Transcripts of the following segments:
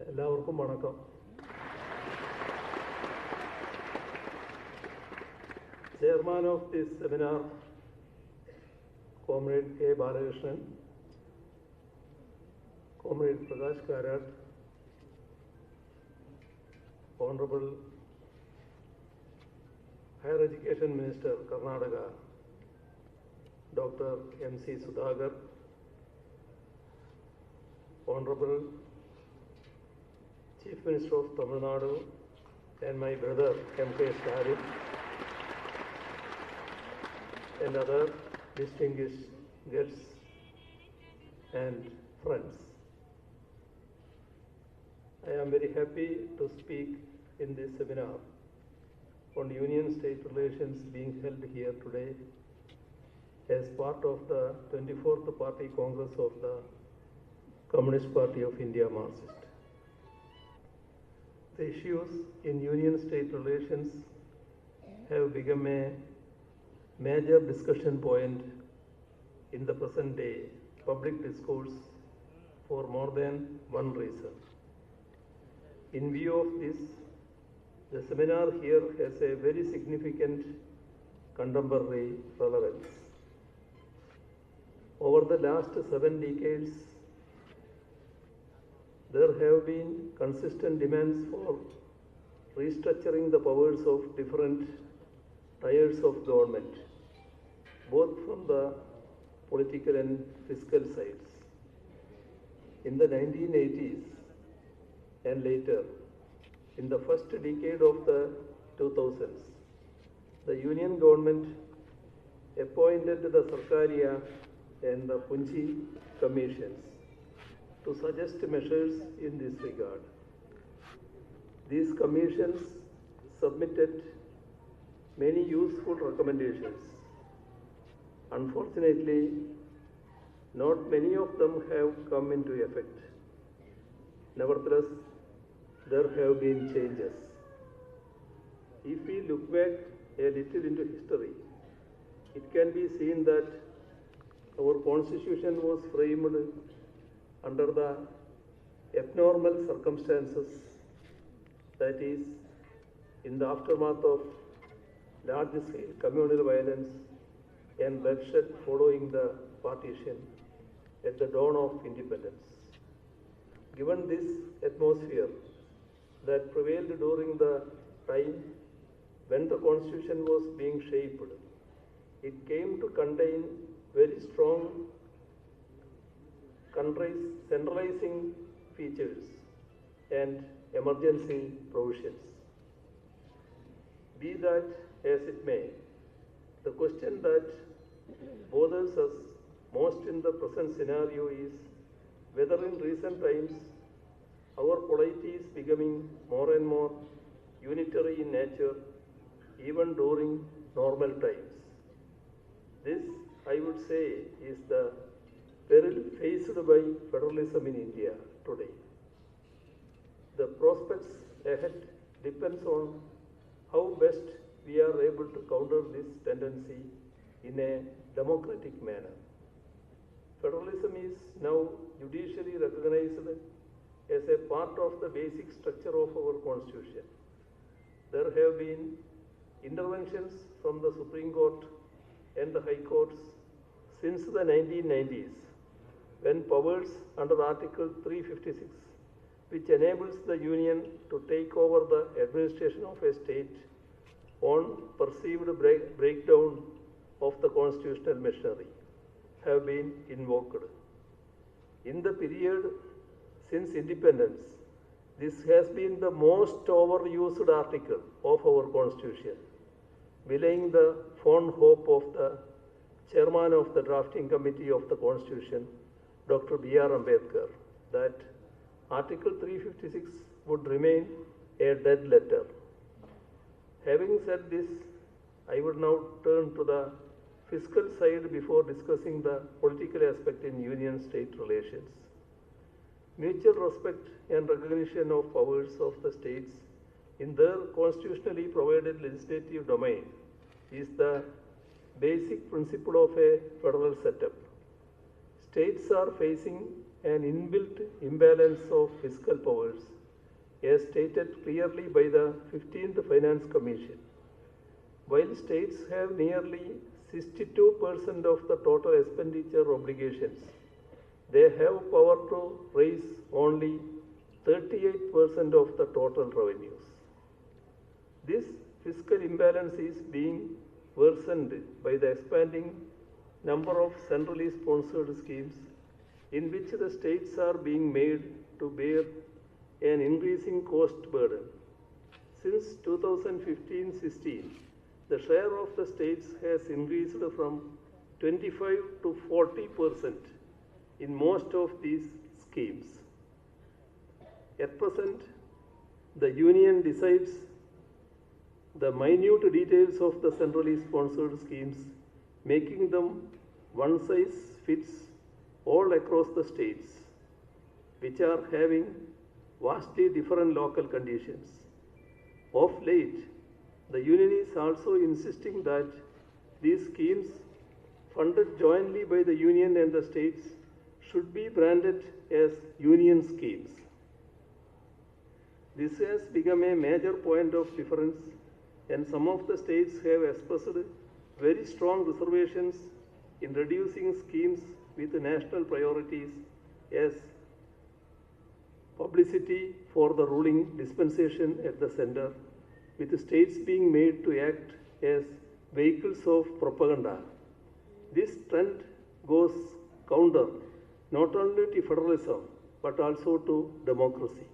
എല്ലാവർക്കും വണക്കം. Chairman of this seminar, Comrade K. Balakrishnan, Comrade Prakash Karat, Honorable Higher Education Minister, Karnataka, Dr. M.C. Sudhakar, Honorable Chief Minister of Tamil Nadu, and my brother M.K. Stalin, and other distinguished guests and friends. I am very happy to speak in this seminar on Union-State relations being held here today as part of the 24th Party Congress of the Communist Party of India Marxist. The issues in Union-State relations have become a major discussion point in the present day public discourse for more than one reason. In view of this, the seminar here has a very significant contemporary relevance. Over the last 7 decades, there have been consistent demands for restructuring the powers of different tiers of government, both from the political and fiscal sides. In the 1980s and later, in the first decade of the 2000s, the Union government appointed the Sarkaria and the Punchi commissions to suggest measures in this regard. These commissions submitted many useful recommendations. Unfortunately, not many of them have come into effect. Nevertheless, there have been changes. If we look back a little into history, it can be seen that our constitution was framed under the abnormal circumstances, that is, in the aftermath of large-scale communal violence and bloodshed following the partition at the dawn of independence. Given this atmosphere that prevailed during the time when the constitution was being shaped, it came to contain very strong centralizing features and emergency provisions. Be that as it may, the question that bothers us most in the present scenario is whether in recent times our polity is becoming more and more unitary in nature, even during normal times. This, I would say, is the peril faced by federalism in India today. The prospects ahead depends on how best we are able to counter this tendency in a democratic manner. Federalism is now judicially recognized as a part of the basic structure of our constitution. There have been interventions from the Supreme Court and the High Courts since the 1990s, when powers under Article 356, which enables the Union to take over the administration of a state on perceived breakdown of the constitutional machinery, have been invoked. In the period since independence, this has been the most overused article of our constitution, belying the fond hope of the chairman of the drafting committee of the constitution, Dr. B.R. Ambedkar, that Article 356 would remain a dead letter. Having said this, I would now turn to the fiscal side before discussing the political aspect in union-state relations. Mutual respect and recognition of powers of the states in their constitutionally provided legislative domain is the basic principle of a federal setup. States are facing an inbuilt imbalance of fiscal powers, as stated clearly by the 15th Finance Commission. While states have nearly 62% of the total expenditure obligations, they have power to raise only 38% of the total revenues. This fiscal imbalance is being worsened by the expanding number of centrally sponsored schemes in which the states are being made to bear an increasing cost burden. Since 2015-16, the share of the states has increased from 25 to 40% in most of these schemes. At present, the Union decides the minute details of the centrally sponsored schemes, making them one size fits all across the states, which are having vastly different local conditions. Of late, the Union is also insisting that these schemes, funded jointly by the Union and the states, should be branded as Union schemes. This has become a major point of difference, and some of the states have expressed very strong reservations in reducing schemes with national priorities as publicity for the ruling dispensation at the center, with the states being made to act as vehicles of propaganda. This trend goes counter not only to federalism but also to democracy.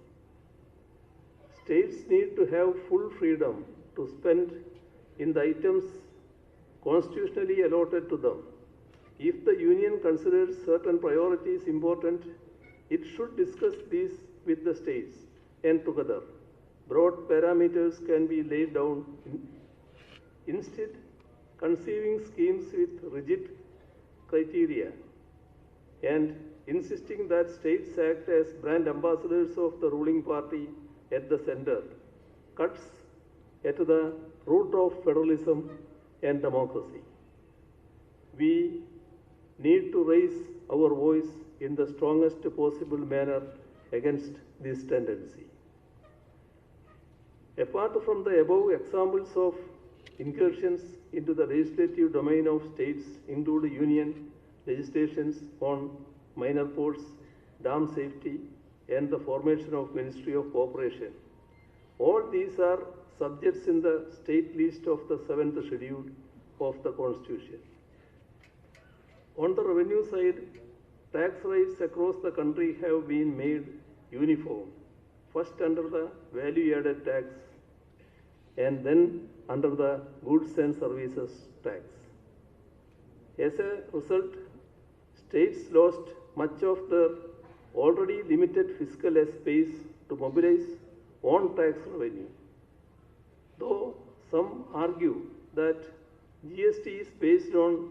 States need to have full freedom to spend in the items constitutionally allotted to them. If the Union considers certain priorities important, it should discuss these with the states, and together broad parameters can be laid down. Instead, conceiving schemes with rigid criteria and insisting that states act as brand ambassadors of the ruling party at the center cuts at the root of federalism and democracy. We need to raise our voice in the strongest possible manner against this tendency. Apart from the above examples of incursions into the legislative domain of states include union legislations on minor ports, dam safety, and the formation of Ministry of Cooperation. All these are subjects in the state list of the 7th schedule of the Constitution. On the revenue side, tax rates across the country have been made uniform, first under the value-added tax and then under the goods and services tax. As a result, states lost much of their already limited fiscal space to mobilize on tax revenue. Though some argue that GST is based on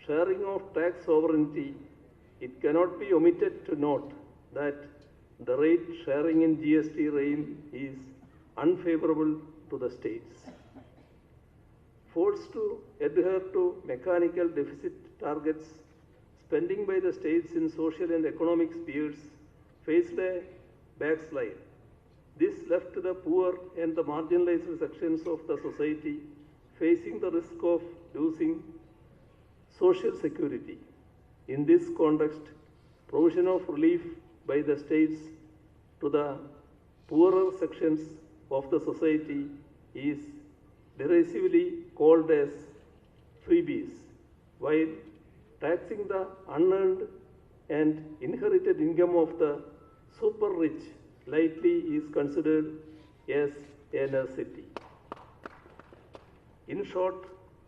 sharing of tax sovereignty, it cannot be omitted to note that the rate sharing in GST reign is unfavorable to the states. Forced to adhere to mechanical deficit targets, spending by the states in social and economic spheres faced a backslide. This left the poor and the marginalized sections of the society facing the risk of losing social security. In this context, provision of relief by the states to the poorer sections of the society is derisively called as freebies, while taxing the unearned and inherited income of the super rich lightly is considered as a necessity. In short,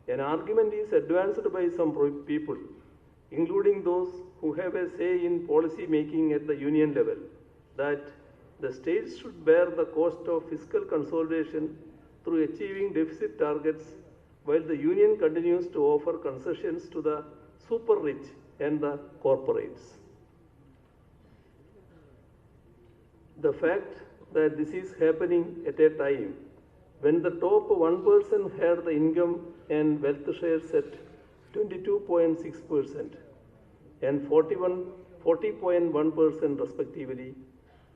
an argument is advanced by some people, including those who have a say in policy making at the union level, that the states should bear the cost of fiscal consolidation through achieving deficit targets, while the union continues to offer concessions to the super rich and the corporates. The fact that this is happening at a time when the top 1% had the income and wealth share set 22.6% and 41% 40.1% respectively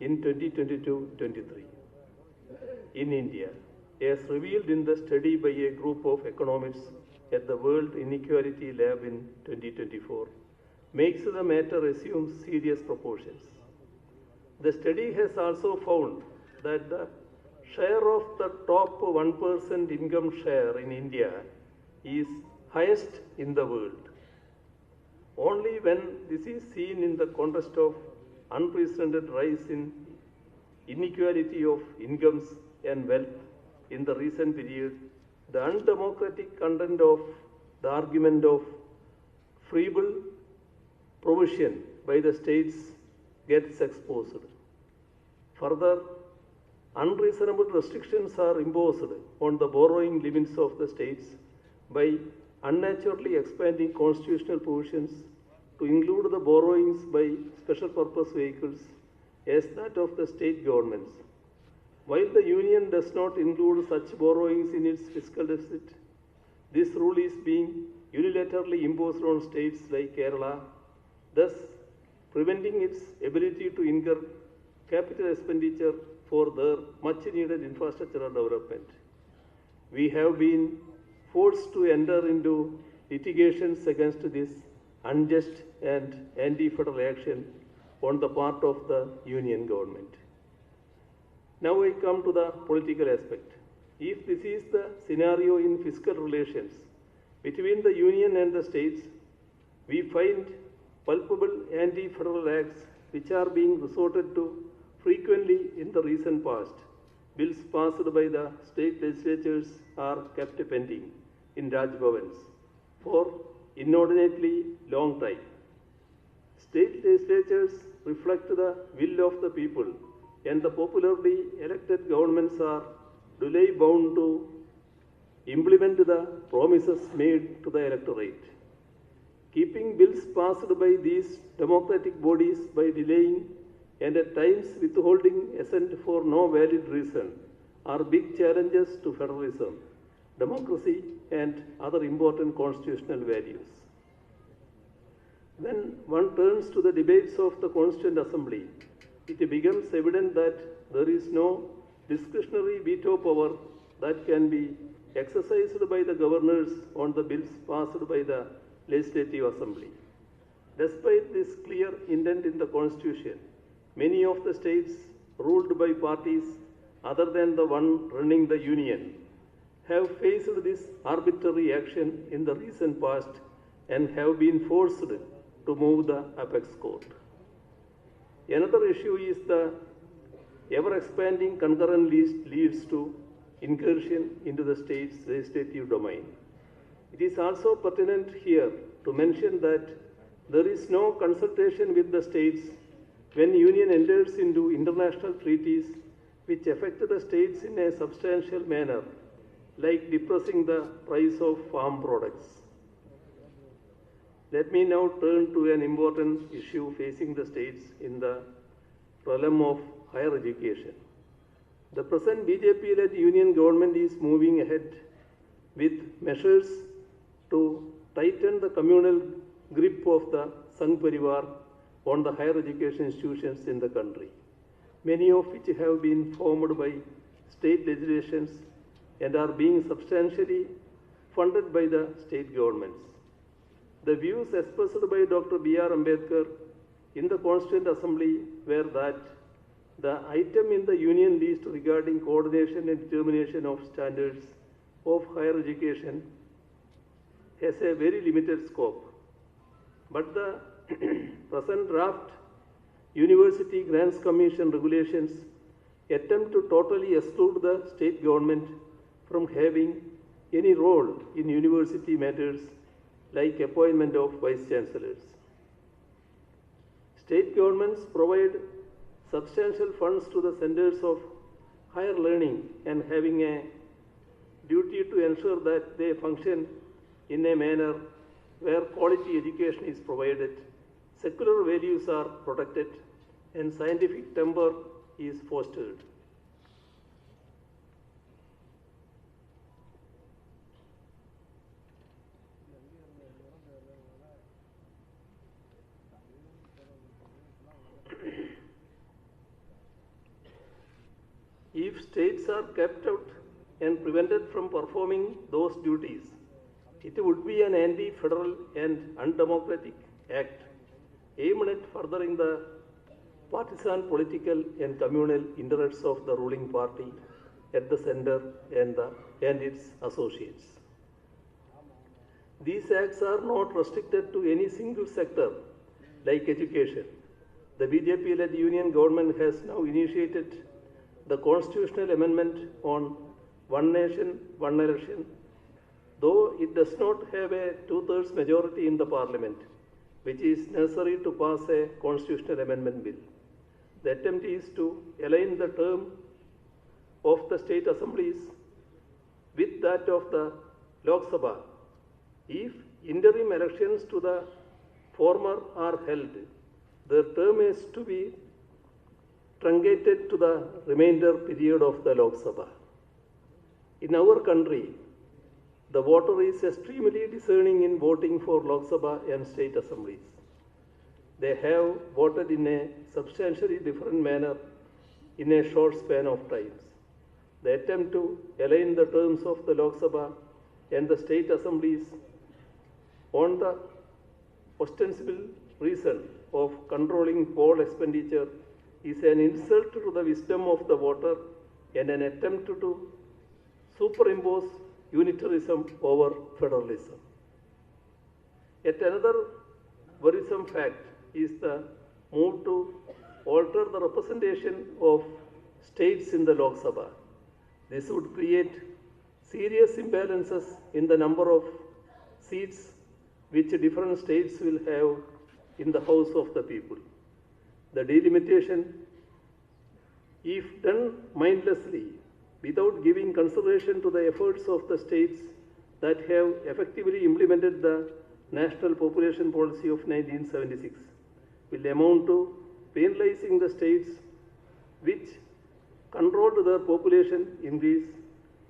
in 2022-23. In India, as revealed in the study by a group of economists at the World Inequality Lab in 2024, makes the matter assume serious proportions. The study has also found that the share of the top 1% income share in India is highest in the world. Only when this is seen in the context of unprecedented rise in inequality of incomes and wealth in the recent period, the undemocratic content of the argument of feeble provision by the states gets exposed. Further, unreasonable restrictions are imposed on the borrowing limits of the states by unnaturally expanding constitutional provisions to include the borrowings by special purpose vehicles as that of the state governments. While the Union does not include such borrowings in its fiscal deficit, this rule is being unilaterally imposed on states like Kerala, thus preventing its ability to incur capital expenditure for their much-needed infrastructural development. We have been forced to enter into litigations against this unjust and anti-federal action on the part of the Union government. Now I come to the political aspect. If this is the scenario in fiscal relations between the Union and the states, we find palpable anti-federal acts which are being resorted to frequently in the recent past. Bills passed by the state legislatures are kept pending in Raj Bhavans for inordinately long time. State legislatures reflect the will of the people, and the popularly elected governments are duly bound to implement the promises made to the electorate. Keeping bills passed by these democratic bodies by delaying and at times withholding assent for no valid reason are big challenges to federalism, democracy, and other important constitutional values. When one turns to the debates of the Constituent Assembly, it becomes evident that there is no discretionary veto power that can be exercised by the governors on the bills passed by the Legislative Assembly. Despite this clear intent in the Constitution, many of the states ruled by parties other than the one running the Union have faced this arbitrary action in the recent past and have been forced to move the apex court. Another issue is the ever-expanding concurrent list leads to incursion into the state's legislative domain. It is also pertinent here to mention that there is no consultation with the states when Union enters into international treaties which affect the states in a substantial manner, like depressing the price of farm products. Let me now turn to an important issue facing the states in the realm of higher education. The present BJP-led Union government is moving ahead with measures to tighten the communal grip of the Sangh Parivar on the higher education institutions in the country, many of which have been formed by state legislations and are being substantially funded by the state governments. The views expressed by Dr. B.R. Ambedkar in the Constituent Assembly were that the item in the Union list regarding coordination and determination of standards of higher education has a very limited scope. But the present draft University Grants Commission regulations attempt to totally exclude the state government from having any role in university matters like appointment of vice chancellors. State governments provide substantial funds to the centers of higher learning and having a duty to ensure that they function in a manner where quality education is provided, secular values are protected, and scientific temper is fostered. If states are kept out and prevented from performing those duties, it would be an anti-federal and undemocratic act aimed at furthering the partisan political and communal interests of the ruling party at the center and its associates. These acts are not restricted to any single sector like education. The BJP-led union government has now initiated the constitutional amendment on one nation, one election, though it does not have a two-thirds majority in the parliament, which is necessary to pass a constitutional amendment bill. The attempt is to align the term of the state assemblies with that of the Lok Sabha. If interim elections to the former are held, their term is to be truncated to the remainder period of the Lok Sabha. In our country, the voter is extremely discerning in voting for Lok Sabha and state assemblies. They have voted in a substantially different manner in a short span of times. The attempt to align the terms of the Lok Sabha and the state assemblies on the ostensible reason of controlling poll expenditure is an insult to the wisdom of the voter and an attempt to superimpose unitarism over federalism. Yet another worrisome fact is the move to alter the representation of states in the Lok Sabha. This would create serious imbalances in the number of seats which different states will have in the House of the People. The delimitation, if done mindlessly, without giving consideration to the efforts of the states that have effectively implemented the National Population Policy of 1976, will amount to penalizing the states which controlled their population increase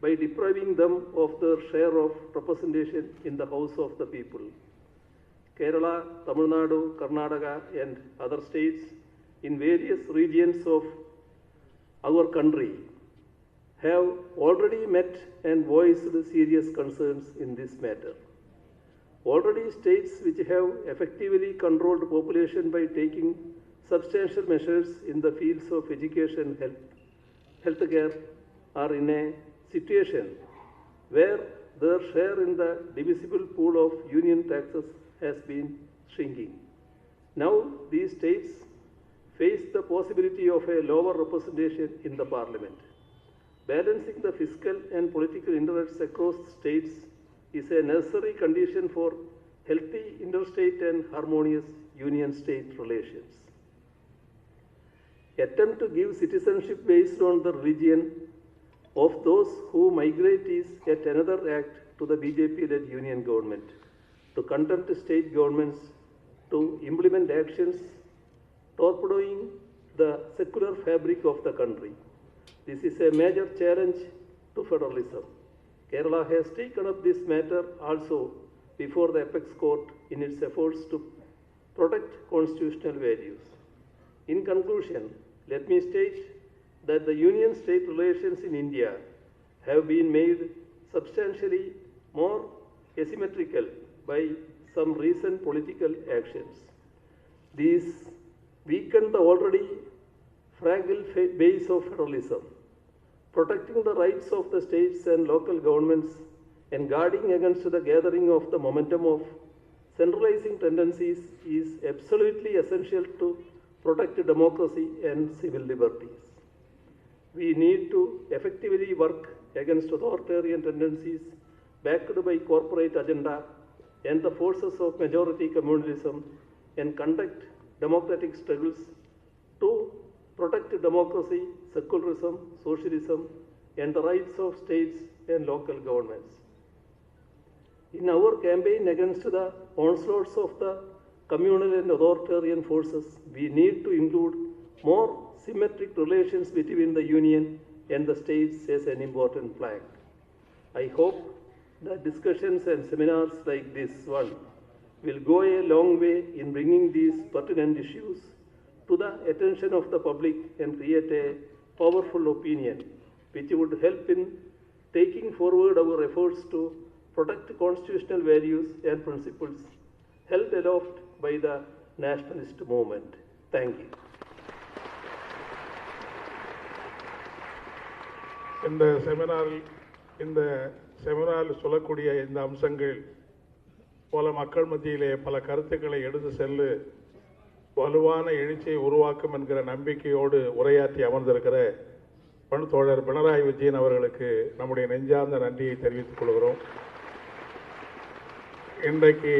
by depriving them of their share of representation in the House of the People. Kerala, Tamil Nadu, Karnataka and other states in various regions of our country have already met and voiced serious concerns in this matter. Already states which have effectively controlled population by taking substantial measures in the fields of education, healthcare are in a situation where their share in the divisible pool of union taxes has been shrinking. Now these states face the possibility of a lower representation in the parliament. Balancing the fiscal and political interests across states is a necessary condition for healthy interstate and harmonious union-state relations. Attempt to give citizenship based on the religion of those who migrate is yet another act to the BJP-led union government to contempt state governments to implement actions torpedoing the secular fabric of the country. This is a major challenge to federalism. Kerala has taken up this matter also before the apex court in its efforts to protect constitutional values. In conclusion, let me state that the union-state relations in India have been made substantially more asymmetrical by some recent political actions. These weaken the already fragile base of federalism. Protecting the rights of the states and local governments and guarding against the gathering of the momentum of centralizing tendencies is absolutely essential to protect democracy and civil liberties. We need to effectively work against authoritarian tendencies backed by corporate agenda and the forces of majority communalism and conduct democratic struggles to protect democracy, secularism, socialism, and the rights of states and local governments. In our campaign against the onslaughts of the communal and authoritarian forces, we need to include more symmetric relations between the Union and the states as an important plank. I hope that discussions and seminars like this one will go a long way in bringing these pertinent issues to the attention of the public and create a powerful opinion which would help in taking forward our efforts to protect constitutional values and principles held aloft by the nationalist movement. Thank you. இந்த செமினாரில் சொல்லக்கூடிய இந்த அம்சங்கள் போல மக்கள் மத்தியிலே பல கருத்துக்களை எடுத்து செல்லு வலுவான எழுச்சியை உருவாக்கும் என்கிற நம்பிக்கையோடு உரையாற்றி அமர்ந்திருக்கிற தோழர் பினராயி விஜயன் அவர்களுக்கு நம்முடைய நெஞ்சார்ந்த நன்றியை தெரிவித்துக் கொள்கிறோம். இன்றைக்கு